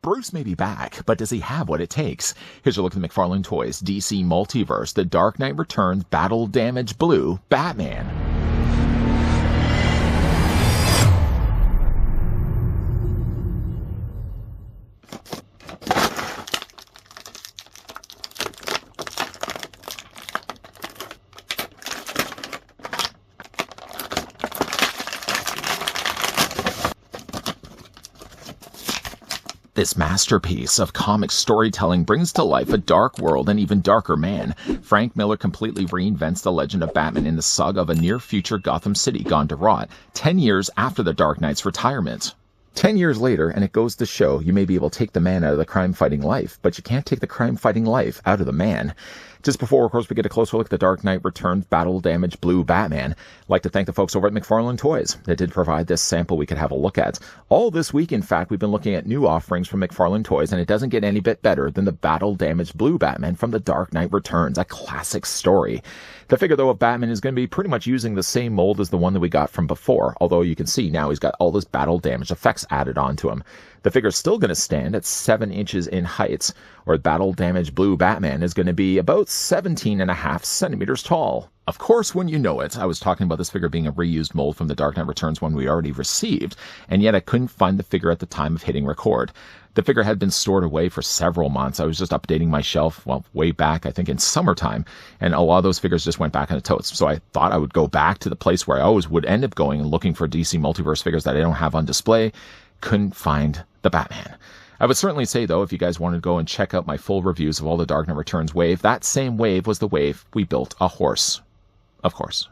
Bruce may be back, but does he have what it takes? Here's a look at the McFarlane Toys DC Multiverse, The Dark Knight Returns Battle Damage Blue Batman. This masterpiece of comic storytelling brings to life a dark world and even darker man. Frank Miller completely reinvents the legend of Batman in the saga of a near-future Gotham City gone to rot, 10 years after the Dark Knight's retirement. 10 years later, and it goes to show, you may be able to take the man out of the crime-fighting life, but you can't take the crime-fighting life out of the man. Just before, of course, we get a closer look at The Dark Knight Returns Battle Damage Blue Batman, I'd like to thank the folks over at McFarlane Toys that did provide this sample we could have a look at. All this week, in fact, we've been looking at new offerings from McFarlane Toys, and it doesn't get any bit better than the Battle Damage Blue Batman from The Dark Knight Returns, a classic story. The figure, though, of Batman is going to be pretty much using the same mold as the one that we got from before, although you can see now he's got all this battle damage effects added onto him. The figure's still going to stand at 7 inches in height, or Battle Damage Blue Batman is going to be about 17.5 centimeters tall. Of course, when you know it, I was talking about this figure being a reused mold from the Dark Knight Returns one we already received, and yet I couldn't find the figure at the time of hitting record. The figure had been stored away for several months. I was just updating my shelf, well, way back, I think in summertime, and a lot of those figures just went back in the totes. So I thought I would go back to the place where I always would end up going and looking for DC Multiverse figures that I don't have on display. Couldn't find the Batman. I would certainly say, though, if you guys wanted to go and check out my full reviews of all the Dark Knight Returns wave, that same wave was the wave we built a horse. Of course.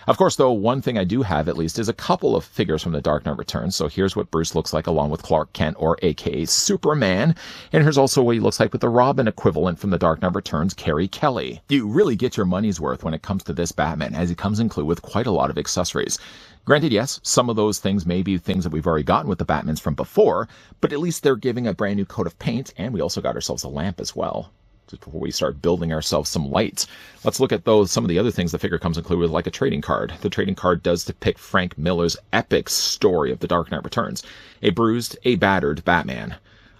Of course, though, one thing I do have, at least, is a couple of figures from the Dark Knight Returns. So here's what Bruce looks like along with Clark Kent, or a.k.a. Superman. And here's also what he looks like with the Robin equivalent from the Dark Knight Returns, Carrie Kelly. You really get your money's worth when it comes to this Batman, as he comes included with quite a lot of accessories. Granted, yes, some of those things may be things that we've already gotten with the Batmans from before, but at least they're giving a brand new coat of paint, and we also got ourselves a lamp as well. Just before we start building ourselves some lights. Let's look at some of the other things the figure comes included with, like a trading card. The trading card does depict Frank Miller's epic story of the Dark Knight Returns. A bruised, a battered Batman.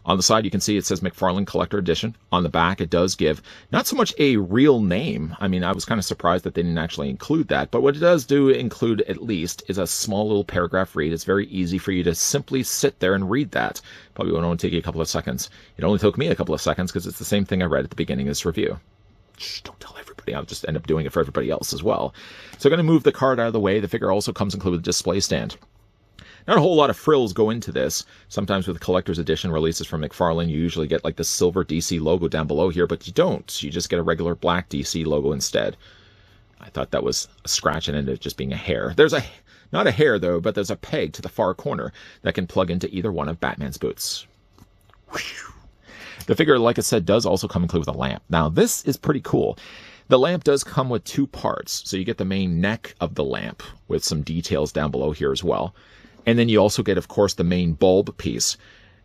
On the side, you can see it says McFarlane Collector Edition. On the back, it does give not so much a real name. I mean, I was kind of surprised that they didn't actually include that. But what it does do include, at least, is a small little paragraph read. It's very easy for you to simply sit there and read that. Probably won't only take you a couple of seconds. It only took me a couple of seconds because it's the same thing I read at the beginning of this review. Shh, don't tell everybody. I'll just end up doing it for everybody else as well. So I'm going to move the card out of the way. The figure also comes included with a display stand. Not a whole lot of frills go into this. Sometimes with collector's edition releases from McFarlane, you usually get like the silver DC logo down below here, but you don't. You just get a regular black DC logo instead. I thought that was a scratch and ended up just being a hair. There's not a hair though, but there's a peg to the far corner that can plug into either one of Batman's boots. Whew. The figure, like I said, does also come included with a lamp. Now, this is pretty cool. The lamp does come with two parts. So you get the main neck of the lamp with some details down below here as well. And then you also get, of course, the main bulb piece.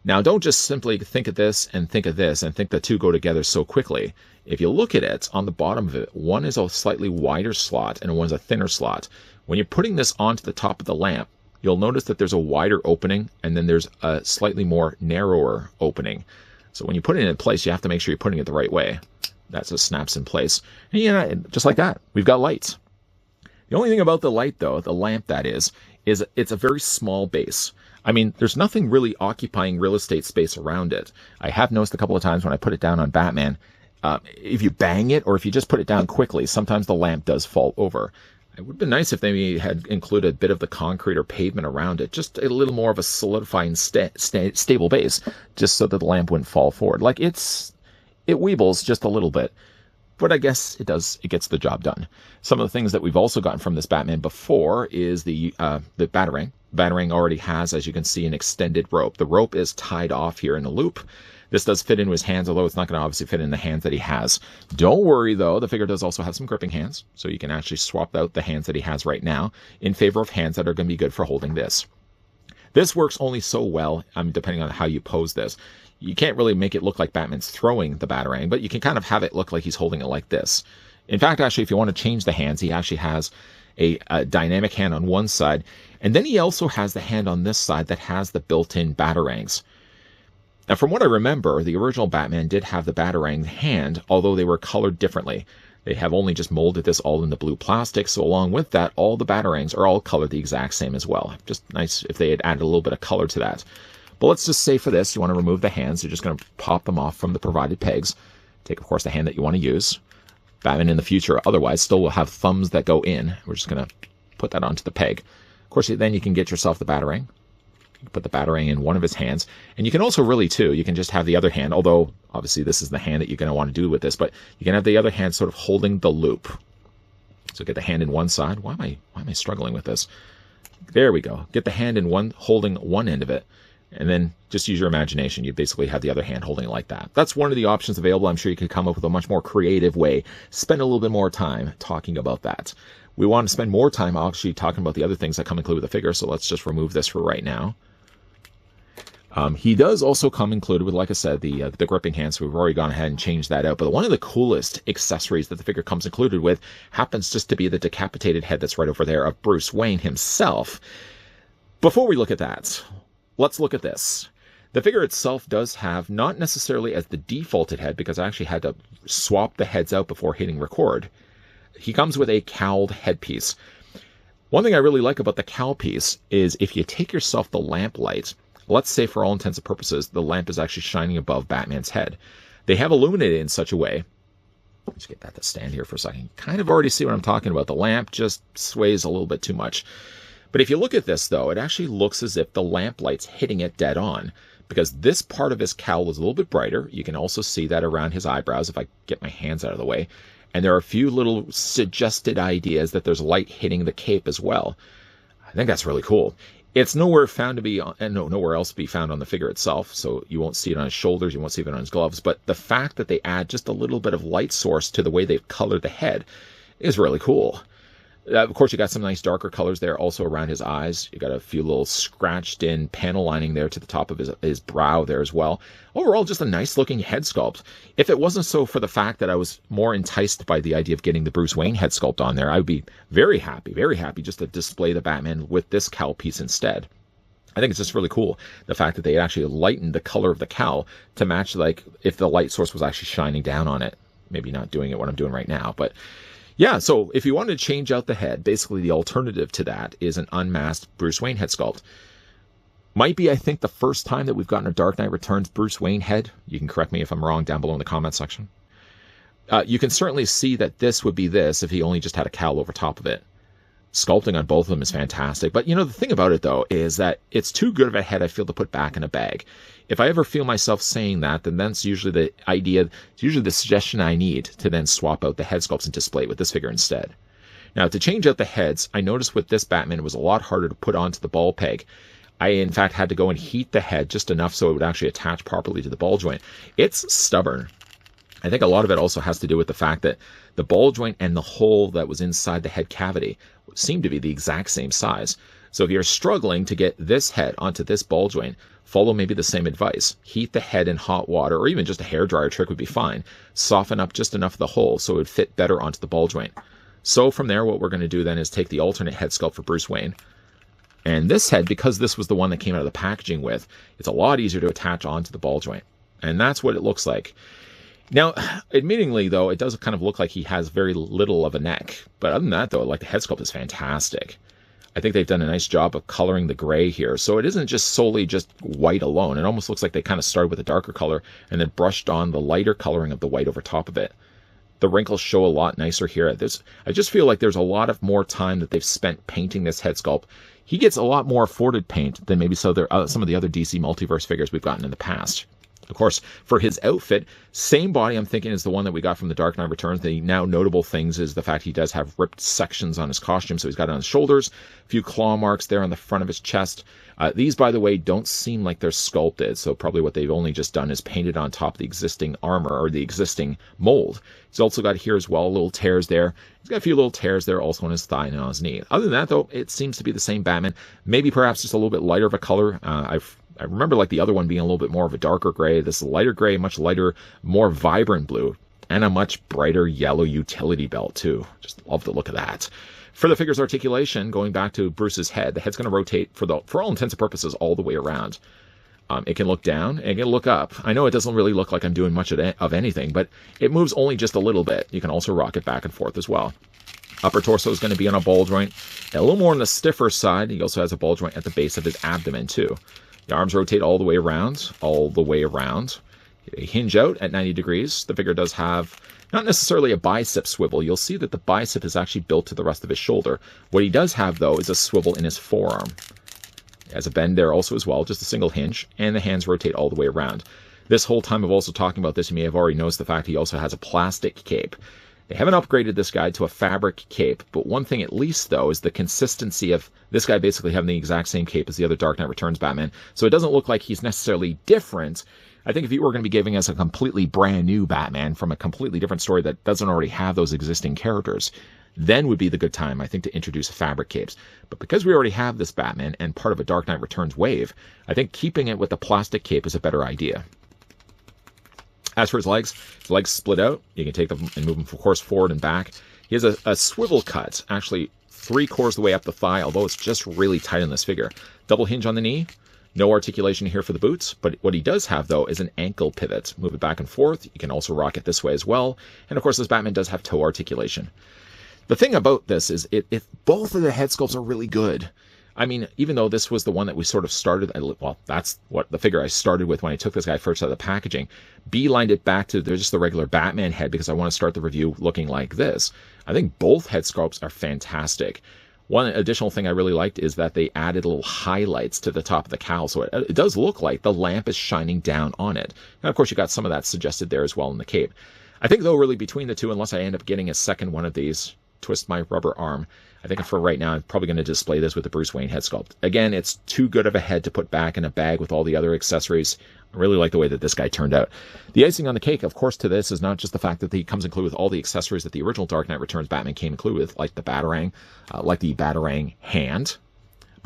Now, don't just simply think of this and think the two go together so quickly. If you look at it, on the bottom of it, one is a slightly wider slot and one's a thinner slot. When you're putting this onto the top of the lamp, you'll notice that there's a wider opening and then there's a slightly more narrower opening. So when you put it in place, you have to make sure you're putting it the right way. That just snaps in place. And yeah, just like that, we've got lights. The only thing about the light, though, the lamp that is it's a very small base. I mean, there's nothing really occupying real estate space around it. I have noticed a couple of times when I put it down on Batman, if you bang it or if you just put it down quickly, sometimes the lamp does fall over. It would have been nice if they had included a bit of the concrete or pavement around it, just a little more of a solidifying stable base, just so that the lamp wouldn't fall forward. Like it weebles just a little bit. But I guess it gets the job done. Some of the things that we've also gotten from this Batman before is the Batarang. Batarang already has, as you can see, an extended rope. The rope is tied off here in a loop. This does fit into his hands, although it's not going to obviously fit in the hands that he has. Don't worry, though. The figure does also have some gripping hands, so you can actually swap out the hands that he has right now in favor of hands that are going to be good for holding this. This works only so well, depending on how you pose this. You can't really make it look like Batman's throwing the Batarang, but you can kind of have it look like he's holding it like this. In fact, actually, if you want to change the hands, he actually has a dynamic hand on one side, and then he also has the hand on this side that has the built-in Batarangs. Now, from what I remember, the original Batman did have the Batarang hand, although they were colored differently. They have only just molded this all in the blue plastic, so along with that, all the Batarangs are all colored the exact same as well. Just nice if they had added a little bit of color to that. But let's just say for this, you want to remove the hands. You're just going to pop them off from the provided pegs. Take, of course, the hand that you want to use. Batman in the future, otherwise, still will have thumbs that go in. We're just going to put that onto the peg. Of course, then you can get yourself the Batarang. You can put the Batarang in one of his hands. And you can also really, too, you can just have the other hand, although obviously this is the hand that you're going to want to do with this, but you can have the other hand sort of holding the loop. So get the hand in one side. Why am I struggling with this? There we go. Get the hand in one, holding one end of it. And then just use your imagination. You basically have the other hand holding it like that. That's one of the options available. I'm sure you could come up with a much more creative way. Spend a little bit more time talking about that. We want to spend more time actually talking about the other things that come included with the figure. So let's just remove this for right now. He does also come included with, like I said, the gripping hand, so we've already gone ahead and changed that out. But one of the coolest accessories that the figure comes included with happens just to be the decapitated head that's right over there of Bruce Wayne himself. Before we look at that, let's look at this. The figure itself does have, not necessarily as the defaulted head, because I actually had to swap the heads out before hitting record. He comes with a cowled headpiece. One thing I really like about the cowl piece is if you take yourself the lamp light, let's say for all intents and purposes, the lamp is actually shining above Batman's head. They have illuminated it in such a way. Let's get that to stand here for a second. Kind of already see what I'm talking about. The lamp just sways a little bit too much. But if you look at this, though, it actually looks as if the lamp light's hitting it dead on, because this part of his cowl is a little bit brighter. You can also see that around his eyebrows if I get my hands out of the way. And there are a few little suggested ideas that there's light hitting the cape as well. I think that's really cool. It's nowhere else to be found on the figure itself, so you won't see it on his shoulders, you won't see it on his gloves, but the fact that they add just a little bit of light source to the way they've colored the head is really cool. Of course, you got some nice darker colors there also around his eyes. You got a few little scratched in panel lining there to the top of his brow there as well. Overall, just a nice looking head sculpt. If it wasn't so for the fact that I was more enticed by the idea of getting the Bruce Wayne head sculpt on there, I would be very happy just to display the Batman with this cowl piece instead. I think it's just really cool, the fact that they actually lightened the color of the cowl to match like if the light source was actually shining down on it. Maybe not doing it what I'm doing right now, but yeah, so if you wanted to change out the head, basically the alternative to that is an unmasked Bruce Wayne head sculpt. Might be, I think, the first time that we've gotten a Dark Knight Returns Bruce Wayne head. You can correct me if I'm wrong down below in the comment section. You can certainly see that this would be this if he only just had a cowl over top of it. Sculpting on both of them is fantastic. But, the thing about it, though, is that it's too good of a head, I feel, to put back in a bag. If I ever feel myself saying that, then that's usually the idea, it's usually the suggestion I need to then swap out the head sculpts and display it with this figure instead. Now, to change out the heads, I noticed with this Batman, it was a lot harder to put onto the ball peg. I, in fact, had to go and heat the head just enough so it would actually attach properly to the ball joint. It's stubborn. I think a lot of it also has to do with the fact that the ball joint and the hole that was inside the head cavity seem to be the exact same size. So if you're struggling to get this head onto this ball joint, follow maybe the same advice. Heat the head in hot water, or even just a hairdryer trick would be fine. Soften up just enough of the hole so it would fit better onto the ball joint. So from there, what we're going to do then is take the alternate head sculpt for Bruce Wayne. And this head, because this was the one that came out of the packaging with, it's a lot easier to attach onto the ball joint. And that's what it looks like. Now, admittingly, though, it does kind of look like he has very little of a neck. But other than that, though, like the head sculpt is fantastic. I think they've done a nice job of coloring the gray here. So it isn't just solely just white alone. It almost looks like they kind of started with a darker color and then brushed on the lighter coloring of the white over top of it. The wrinkles show a lot nicer here. I just feel like there's a lot of more time that they've spent painting this head sculpt. He gets a lot more afforded paint than maybe some of the other DC Multiverse figures we've gotten in the past. Of course, for his outfit, same body I'm thinking is the one that we got from the Dark Knight Returns. The now notable things is the fact he does have ripped sections on his costume. So he's got it on his shoulders, a few claw marks there on the front of his chest. These, by the way, don't seem like they're sculpted. So probably what they've only just done is painted on top of the existing armor or the existing mold. He's also got here as well, little tears there. He's got a few little tears there also on his thigh and on his knee. Other than that, though, it seems to be the same Batman. Maybe perhaps just a little bit lighter of a color. I remember like the other one being a little bit more of a darker gray. This is a lighter gray, much lighter, more vibrant blue, and a much brighter yellow utility belt too. Just love the look of that. For the figure's articulation, going back to Bruce's head, the head's going to rotate for all intents and purposes all the way around. It can look down, and it can look up. I know it doesn't really look like I'm doing much of anything, but it moves only just a little bit. You can also rock it back and forth as well. Upper torso is going to be on a ball joint, and a little more on the stiffer side. He also has a ball joint at the base of his abdomen too. The arms rotate all the way around, They hinge out at 90 degrees. The figure does have not necessarily a bicep swivel. You'll see that the bicep is actually built to the rest of his shoulder. What he does have, though, is a swivel in his forearm. He has a bend there also as well, just a single hinge, and the hands rotate all the way around. This whole time of also talking about this, you may have already noticed the fact he also has a plastic cape. They haven't upgraded this guy to a fabric cape, but one thing at least, though, is the consistency of this guy basically having the exact same cape as the other Dark Knight Returns Batman, so it doesn't look like he's necessarily different. I think if you were going to be giving us a completely brand new Batman from a completely different story that doesn't already have those existing characters, then would be the good time, I think, to introduce fabric capes. But because we already have this Batman and part of a Dark Knight Returns wave, I think keeping it with the plastic cape is a better idea. As for his legs split out. You can take them and move them, of course, forward and back. He has a swivel cut, actually 3/4 the way up the thigh, although it's just really tight on this figure. Double hinge on the knee. No articulation here for the boots, but what he does have, though, is an ankle pivot. Move it back and forth. You can also rock it this way as well. And, of course, this Batman does have toe articulation. The thing about this is if both of the head sculpts are really good. I mean, even though this was the one that we sort of started, well, that's what the figure I started with when I took this guy first out of the packaging, beelined it back to just the regular Batman head because I want to start the review looking like this. I think both head sculpts are fantastic. One additional thing I really liked is that they added little highlights to the top of the cowl, so it does look like the lamp is shining down on it. And of course, you got some of that suggested there as well in the cape. I think, though, really between the two, unless I end up getting a second one of these, twist my rubber arm, I think for right now, I'm probably going to display this with the Bruce Wayne head sculpt. Again, it's too good of a head to put back in a bag with all the other accessories. I really like the way that this guy turned out. The icing on the cake, of course, to this is not just the fact that he comes included with all the accessories that the original Dark Knight Returns Batman came included with, like the Batarang, hand,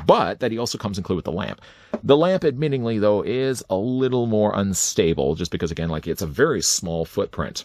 but that he also comes included with the lamp. The lamp, admittingly, though, is a little more unstable, just because, again, like it's a very small footprint.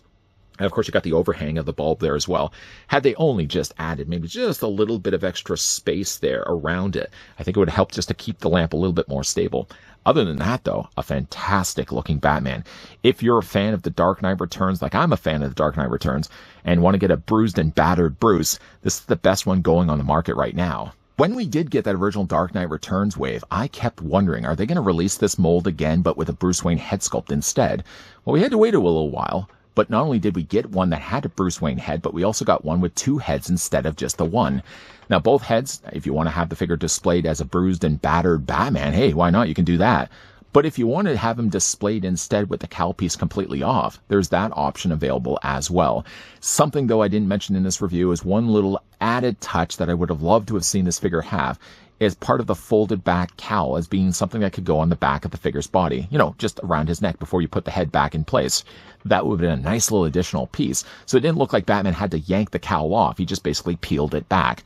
And of course, you got the overhang of the bulb there as well. Had they only just added maybe just a little bit of extra space there around it, I think it would help just to keep the lamp a little bit more stable. Other than that, though, a fantastic looking Batman. If you're a fan of the Dark Knight Returns, like I'm a fan of the Dark Knight Returns, and want to get a bruised and battered Bruce, this is the best one going on the market right now. When we did get that original Dark Knight Returns wave, I kept wondering, are they going to release this mold again, but with a Bruce Wayne head sculpt instead? Well, we had to wait a little while. But not only did we get one that had a Bruce Wayne head, but we also got one with two heads instead of just the one. Now, both heads, if you want to have the figure displayed as a bruised and battered Batman, hey, why not? You can do that. But if you want to have him displayed instead with the cowl piece completely off, there's that option available as well. Something, though, I didn't mention in this review is one little added touch that I would have loved to have seen this figure have is part of the folded back cowl as being something that could go on the back of the figure's body, just around his neck before you put the head back in place. That would have been a nice little additional piece. So it didn't look like Batman had to yank the cowl off. He just basically peeled it back.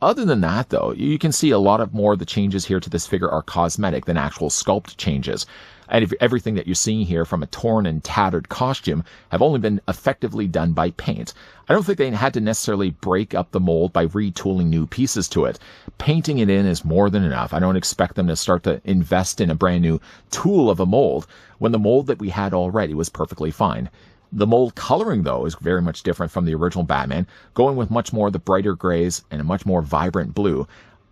Other than that, though, you can see a lot of more of the changes here to this figure are cosmetic than actual sculpt changes. And if everything that you're seeing here from a torn and tattered costume have only been effectively done by paint. I don't think they had to necessarily break up the mold by retooling new pieces to it. Painting it in is more than enough. I don't expect them to start to invest in a brand new tool of a mold when the mold that we had already was perfectly fine. The mold coloring, though, is very much different from the original Batman, going with much more of the brighter grays and a much more vibrant blue.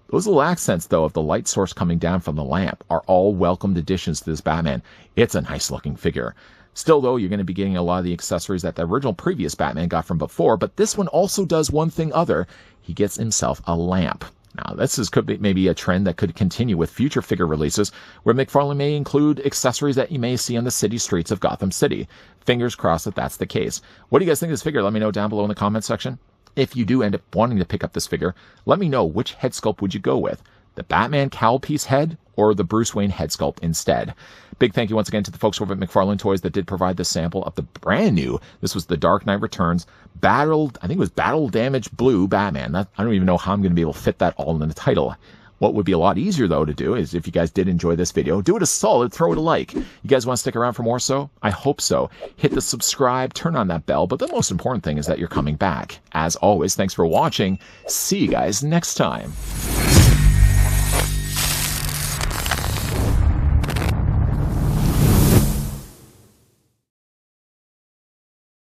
Those little accents, though, of the light source coming down from the lamp are all welcomed additions to this Batman. It's a nice-looking figure. Still, though, you're going to be getting a lot of the accessories that the original previous Batman got from before, but this one also does one thing other. He gets himself a lamp. Now, could be maybe a trend that could continue with future figure releases, where McFarlane may include accessories that you may see on the city streets of Gotham City. Fingers crossed that that's the case. What do you guys think of this figure? Let me know down below in the comments section. If you do end up wanting to pick up this figure, let me know which head sculpt would you go with, the Batman cowl piece head or the Bruce Wayne head sculpt instead. Big thank you once again to the folks over at McFarlane Toys that did provide this sample of the brand new, this was the Dark Knight Returns, I think it was Battle Damaged Blue Batman. I don't even know how I'm going to be able to fit that all in the title. What would be a lot easier, though, to do is if you guys did enjoy this video, do it a solid, throw it a like. You guys want to stick around for more so? I hope so. Hit the subscribe, turn on that bell, but the most important thing is that you're coming back. As always, thanks for watching. See you guys next time.